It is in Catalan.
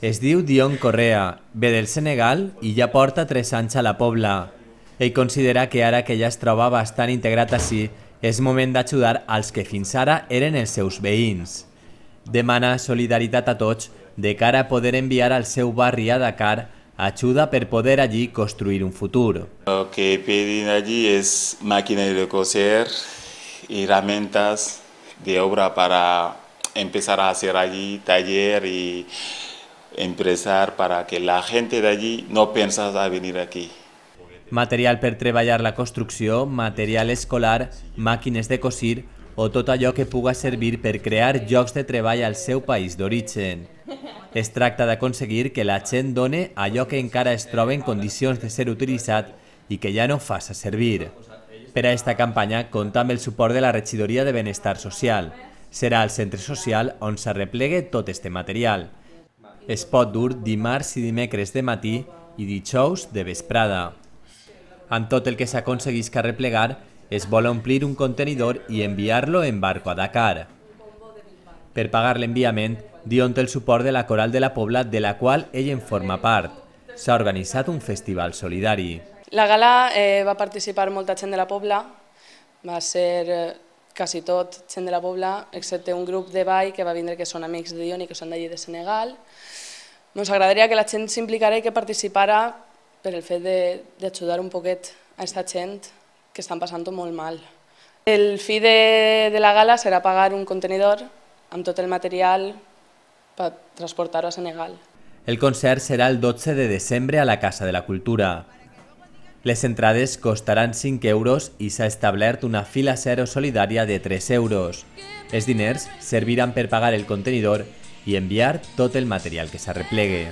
Es diu Dion Correa, ve del Senegal i ja porta 3 anys a la Pobla. Ell considera que ara que ja es troba bastant integrat ací, és moment d'ajudar als que fins ara eren els seus veïns. Demana solidaritat a tots de cara a poder enviar al seu barri a Dakar ajuda per poder allí construir un futur. Lo que piden allí es máquinas de coser, herramientas de obra para empezar a hacer allí taller y empezar para que la gente de allí no piense a venir aquí. Material per treballar la construcció, material escolar, màquines de cosir o tot allò que puga servir per crear llocs de treball al seu país d'origen. Es tracta d'aconseguir que la gent done allò que encara es troba en condicions de ser utilitzat i que ja no faça servir. Per a aquesta campanya compta amb el suport de la Regidoria de Benestar Social. Serà al centre social on s'arreplegue tot este material. Es pot dur dimarts i dimecres de matí i dijous de vesprada. Amb tot el que s'aconseguís que arreplegar, es vol omplir un contenidor i enviar-lo en barco a Dakar. Per pagar l'enviament, Dion té el suport de la Coral de la Pobla, de la qual ell en forma part. S'ha organitzat un festival solidari. La gala va participar molta gent de la Pobla, va ser quasi tot gent de la Pobla, excepte un grup de ball que va vindre que són amics de Dion i que són d'allí de Senegal. Ens agradaria que la gent s'implicara i que participara per el fet d'ajudar un poquet a aquesta gent que estan passant-ho molt mal. El fi de la gala serà pagar un contenidor amb tot el material per transportar-ho a Senegal. El concert serà el 12 de desembre a la Casa de la Cultura. Les entrades costaran 5 euros i s'ha establert una fila zero solidària de 3 euros. Els diners serviran per pagar el contenidor i enviar tot el material que s'arreplegue.